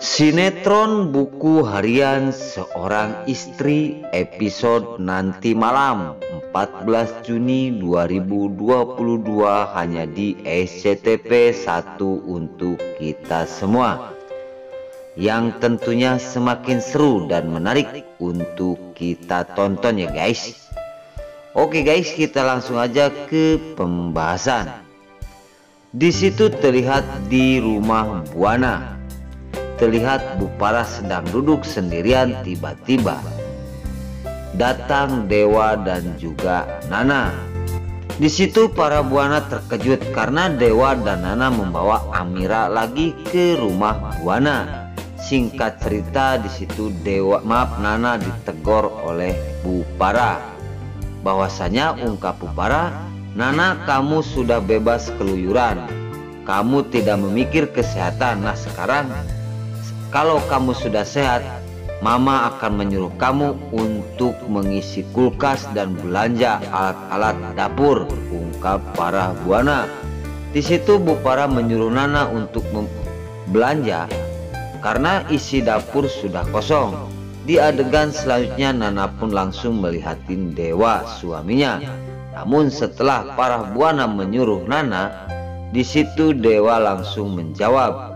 Sinetron buku harian seorang istri episode nanti malam 14 Juni 2022 hanya di SCTV 1 untuk kita semua, yang tentunya semakin seru dan menarik untuk kita tonton ya guys. Oke guys, kita langsung aja ke pembahasan. Di situ terlihat di rumah Buana. Terlihat Bu Parah sedang duduk sendirian, tiba-tiba datang Dewa dan juga Nana. Di situ para Buana terkejut karena Dewa dan Nana membawa Amira lagi ke rumah Buana. Singkat cerita, di situ Nana ditegur oleh Bu Parah. Bahwasanya ungkap Bu Parah, "Nana, kamu sudah bebas keluyuran. Kamu tidak memikir kesehatan. Nah sekarang kalau kamu sudah sehat, Mama akan menyuruh kamu untuk mengisi kulkas dan belanja alat-alat dapur," ungkap para Buana. Di situ Bu Parah menyuruh Nana untuk belanja karena isi dapur sudah kosong. Di adegan selanjutnya Nana pun langsung melihatin Dewa suaminya. Namun setelah para Buana menyuruh Nana, di situ Dewa langsung menjawab,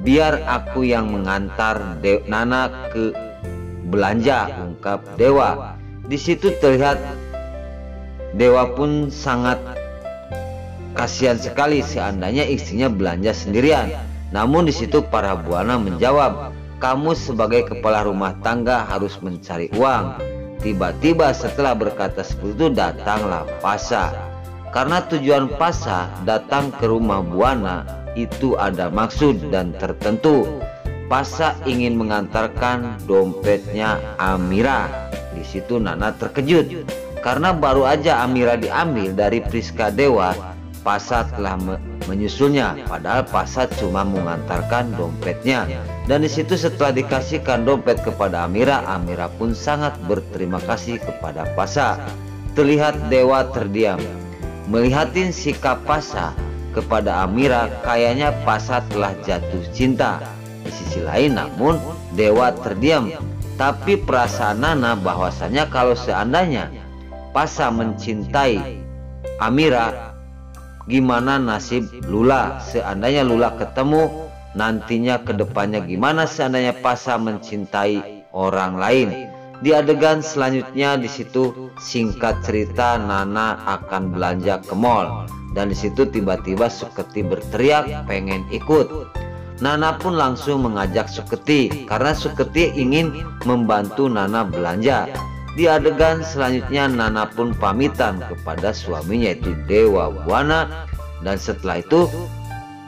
"Biar aku yang mengantar Nana ke belanja," ungkap Dewa. Di situ terlihat Dewa pun sangat kasihan sekali seandainya istrinya belanja sendirian. Namun di situ para Buana menjawab, "Kamu sebagai kepala rumah tangga harus mencari uang." Tiba-tiba setelah berkata seperti itu datanglah Pasha. Karena tujuan Pasha datang ke rumah Buana itu ada maksud dan tertentu. Pasha ingin mengantarkan dompetnya Amira. Di situ Nana terkejut karena baru aja Amira diambil dari Priska Dewa. Pasha telah menyusulnya, padahal Pasha cuma mengantarkan dompetnya. Dan di situ setelah dikasihkan dompet kepada Amira, Amira pun sangat berterima kasih kepada Pasha. Terlihat Dewa terdiam melihatin sikap Pasha kepada Amira. Kayaknya Pasha telah jatuh cinta. Di sisi lain namun Dewa terdiam. Tapi perasaan Nana bahwasanya kalau seandainya Pasha mencintai Amira, gimana nasib Lula? Seandainya Lula ketemu, nantinya kedepannya gimana seandainya Pasha mencintai orang lain? Di adegan selanjutnya di situ singkat cerita Nana akan belanja ke mall. Dan di situ tiba-tiba Suketi berteriak pengen ikut. Nana pun langsung mengajak Suketi karena Suketi ingin membantu Nana belanja. Di adegan selanjutnya Nana pun pamitan kepada suaminya yaitu Dewa Buana. Dan setelah itu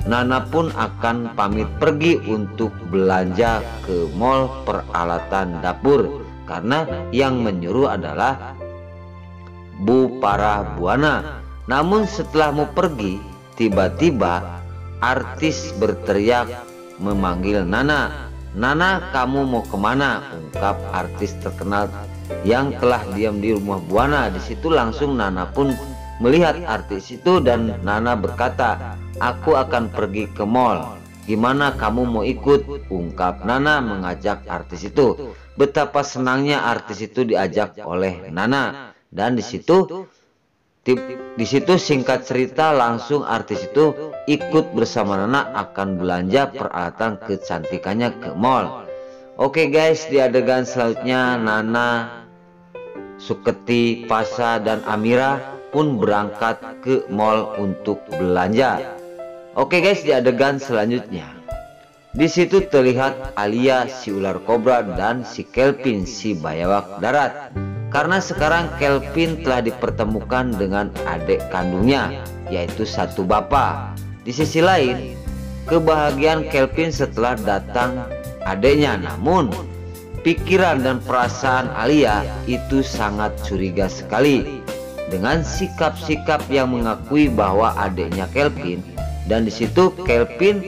Nana pun akan pamit pergi untuk belanja ke mall peralatan dapur, karena yang menyuruh adalah Bu Parah Buana. Namun setelah mau pergi, tiba-tiba artis berteriak memanggil Nana. "Nana, kamu mau kemana?" ungkap artis terkenal yang telah diam di rumah Buana. Di situ langsung Nana pun melihat artis itu dan Nana berkata, "Aku akan pergi ke mall. Gimana kamu mau ikut?" ungkap Nana mengajak artis itu. Betapa senangnya artis itu diajak oleh Nana. Dan di situ singkat cerita langsung artis itu ikut bersama Nana akan belanja peralatan kecantikannya ke mall. Oke guys, di adegan selanjutnya Nana, Suketi, Pasha dan Amira pun berangkat ke mall untuk belanja. Oke guys, di adegan selanjutnya di situ terlihat Alia si ular kobra dan si Kelvin si bayawak darat. Karena sekarang Kelvin telah dipertemukan dengan adik kandungnya yaitu satu bapak. Di sisi lain kebahagiaan Kelvin setelah datang adiknya. Namun pikiran dan perasaan Alia itu sangat curiga sekali dengan sikap-sikap yang mengakui bahwa adiknya Kelvin. Dan di situ Kelvin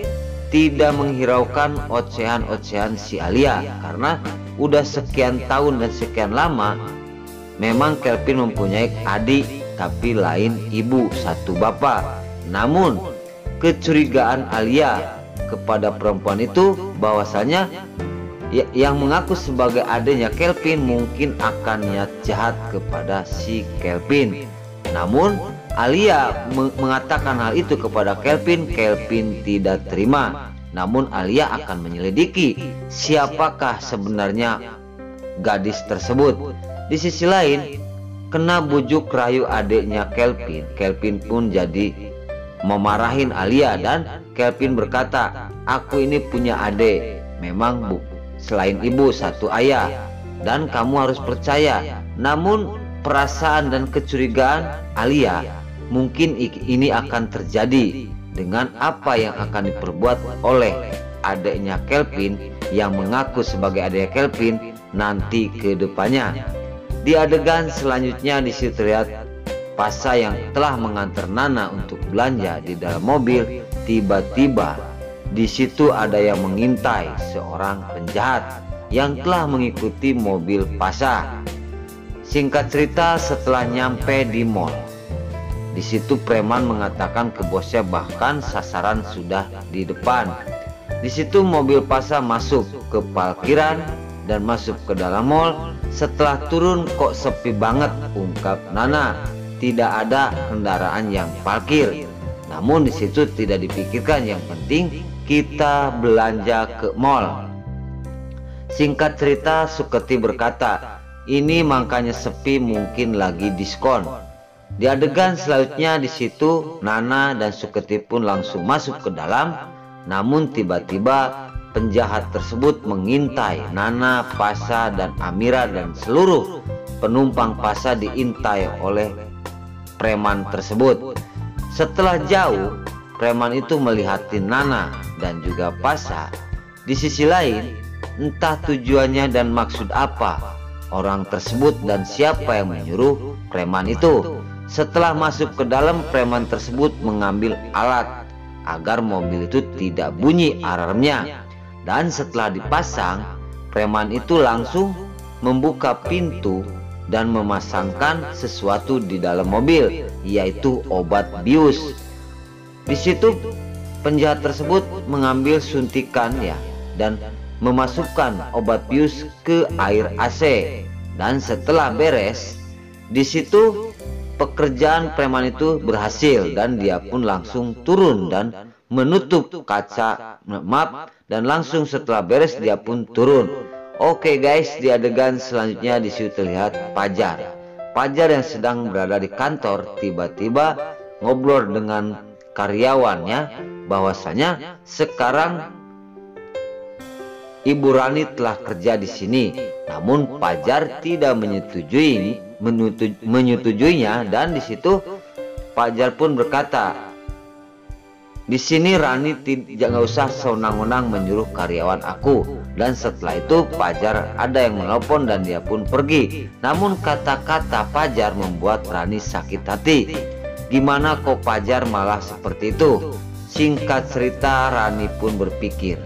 tidak menghiraukan ocehan-ocehan si Alia karena udah sekian tahun dan sekian lama memang Kelvin mempunyai adik tapi lain ibu satu bapak. Namun kecurigaan Alia kepada perempuan itu bahwasanya yang mengaku sebagai adiknya Kelvin mungkin akan niat jahat kepada si Kelvin. Namun Alia mengatakan hal itu kepada Kelvin. Kelvin tidak terima. Namun Alia akan menyelidiki siapakah sebenarnya gadis tersebut. Di sisi lain, kena bujuk rayu adiknya Kelvin, Kelvin pun jadi memarahin Alia, dan Kelvin berkata, aku ini punya adik, memang selain ibu satu ayah, dan kamu harus percaya. Namun perasaan dan kecurigaan Alia, mungkin ini akan terjadi dengan apa yang akan diperbuat oleh adiknya Kelvin yang mengaku sebagai adiknya Kelvin nanti ke depannya. Di adegan selanjutnya disitu terlihat Pasha yang telah mengantar Nana untuk belanja di dalam mobil. Tiba-tiba di situ ada yang mengintai seorang penjahat yang telah mengikuti mobil Pasha. Singkat cerita, setelah nyampe di mall, di situ preman mengatakan ke bosnya bahkan sasaran sudah di depan. Di situ mobil Pasha masuk ke parkiran dan masuk ke dalam mall. Setelah turun, kok sepi banget, ungkap Nana. Tidak ada kendaraan yang parkir. Namun di situ tidak dipikirkan, yang penting kita belanja ke mall. Singkat cerita, Suketi berkata, ini makanya sepi, mungkin lagi diskon. Di adegan selanjutnya di situ Nana dan Suketi pun langsung masuk ke dalam. Namun tiba-tiba penjahat tersebut mengintai Nana, Pasha, dan Amira, dan seluruh penumpang Pasha diintai oleh preman tersebut. Setelah jauh, preman itu melihatin Nana dan juga Pasha. Di sisi lain, entah tujuannya dan maksud apa orang tersebut dan siapa yang menyuruh preman itu. Setelah masuk ke dalam, preman tersebut mengambil alat agar mobil itu tidak bunyi alarmnya. Dan setelah dipasang, preman itu langsung membuka pintu dan memasangkan sesuatu di dalam mobil, yaitu obat bius. Di situ penjahat tersebut mengambil suntikan dan memasukkan obat bius ke air AC. Dan setelah beres, di situ pekerjaan preman itu berhasil dan dia pun langsung turun dan menutup kaca dan langsung setelah beres dia pun turun. Oke guys, di adegan selanjutnya di situ terlihat Fajar yang sedang berada di kantor tiba-tiba ngobrol dengan karyawannya bahwasanya sekarang Ibu Rani telah kerja di sini. Namun Fajar tidak menyetujuinya, dan di situ Fajar pun berkata, di sini Rani tidak usah sewenang-wenang menyuruh karyawan aku. Dan setelah itu Fajar ada yang menelpon dan dia pun pergi. Namun kata-kata Fajar membuat Rani sakit hati. Gimana kok Fajar malah seperti itu? Singkat cerita, Rani pun berpikir,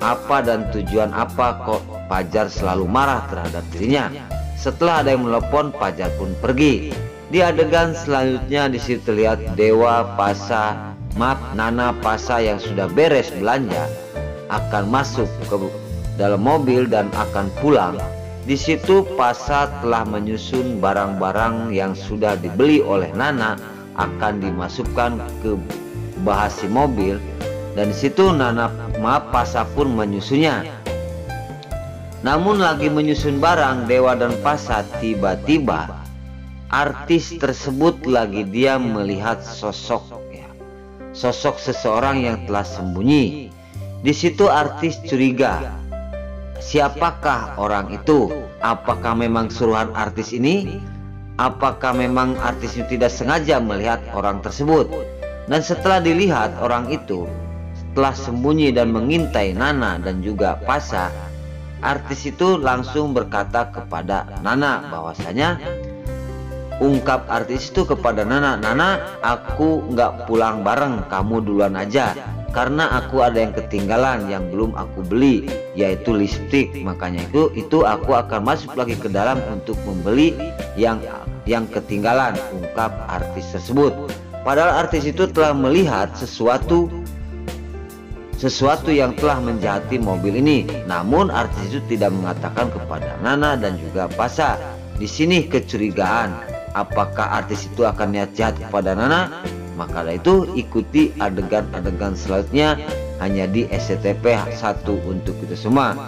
apa dan tujuan apa kok Fajar selalu marah terhadap dirinya? Setelah ada yang menelpon, Fajar pun pergi. Di adegan selanjutnya di situ terlihat Nana, Pasha yang sudah beres belanja akan masuk ke dalam mobil dan akan pulang. Di situ Pasha telah menyusun barang-barang yang sudah dibeli oleh Nana akan dimasukkan ke bagasi mobil, dan di situ Pasha pun menyusunnya. Namun lagi menyusun barang Dewa dan Pasha, tiba-tiba artis tersebut lagi dia melihat sosok seseorang yang telah sembunyi. Di situ artis curiga, siapakah orang itu? Apakah memang suruhan artis ini? Apakah memang artis itu tidak sengaja melihat orang tersebut? Dan setelah dilihat orang itu telah sembunyi dan mengintai Nana dan juga Pasha, artis itu langsung berkata kepada Nana bahwasanya, ungkap artis itu kepada Nana, aku nggak pulang bareng, kamu duluan aja, karena aku ada yang ketinggalan yang belum aku beli, yaitu lipstik. Makanya itu aku akan masuk lagi ke dalam untuk membeli yang ketinggalan, ungkap artis tersebut. Padahal artis itu telah melihat sesuatu sesuatu yang telah menjahati mobil ini. Namun artis itu tidak mengatakan kepada Nana dan juga Pasha. Di sini kecurigaan, apakah artis itu akan niat jahat kepada Nana? Maka dari itu ikuti adegan-adegan selanjutnya hanya di SCTV 1 untuk kita semua.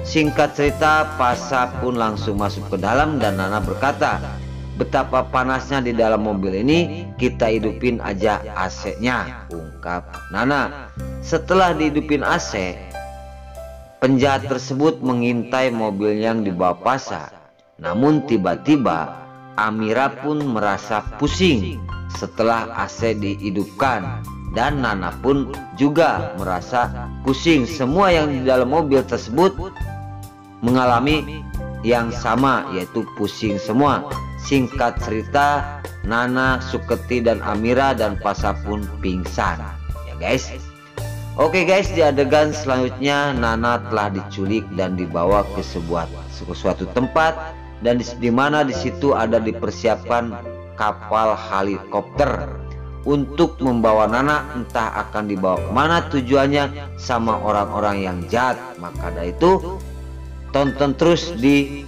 Singkat cerita, Pasha pun langsung masuk ke dalam dan Nana berkata, betapa panasnya di dalam mobil ini, kita hidupin aja AC-nya, ungkap Nana. Setelah dihidupin AC, penjahat tersebut mengintai mobil yang dibawa Pasha. Namun tiba-tiba Amira pun merasa pusing setelah AC dihidupkan, dan Nana pun juga merasa pusing. Semua yang di dalam mobil tersebut mengalami yang sama, yaitu pusing semua. Singkat cerita, Nana, Suketi dan Amira dan Pasha pun pingsan, ya guys. Oke guys, di adegan selanjutnya Nana telah diculik dan dibawa ke suatu tempat, dan di mana di situ ada dipersiapkan kapal helikopter untuk membawa Nana. Entah akan dibawa kemana tujuannya sama orang-orang yang jahat. Maka dari itu tonton terus di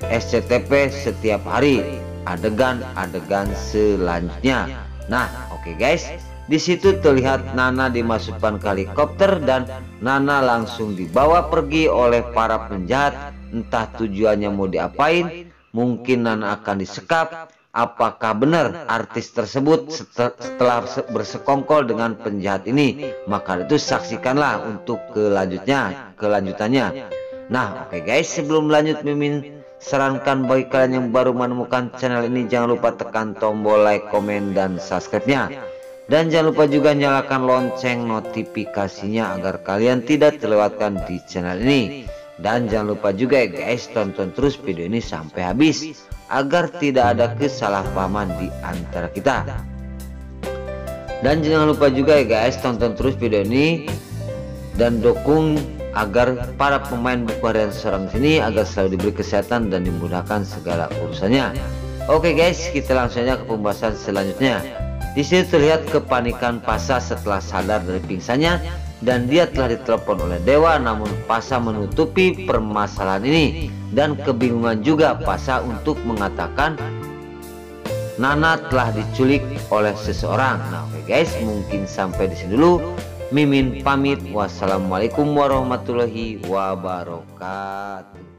SCTV setiap hari adegan-adegan selanjutnya. Nah, oke guys, di situ terlihat Nana dimasukkan ke helikopter dan Nana langsung dibawa pergi oleh para penjahat. Entah tujuannya mau diapain, mungkin Nana akan disekap. Apakah benar artis tersebut setelah bersekongkol dengan penjahat ini? Maka itu saksikanlah untuk kelanjutannya. Nah, oke guys, sebelum lanjut, Mimin sarankan bagi kalian yang baru menemukan channel ini, jangan lupa tekan tombol like, komen, dan subscribe-nya. Dan jangan lupa juga nyalakan lonceng notifikasinya agar kalian tidak terlewatkan di channel ini. Dan jangan lupa juga ya guys, tonton terus video ini sampai habis agar tidak ada kesalahpahaman di antara kita. Dan jangan lupa juga ya guys, tonton terus video ini dan dukung agar para pemain buku harian seorang sini agar selalu diberi kesehatan dan dimudahkan segala urusannya. Oke guys, kita langsung aja ke pembahasan selanjutnya. Di sini terlihat kepanikan Pasha setelah sadar dari pingsannya dan dia telah ditelepon oleh Dewa. Namun Pasha menutupi permasalahan ini dan kebingungan juga Pasha untuk mengatakan Nana telah diculik oleh seseorang. Nah, oke guys, mungkin sampai di sini dulu. Mimin pamit. Wassalamualaikum warahmatullahi wabarakatuh.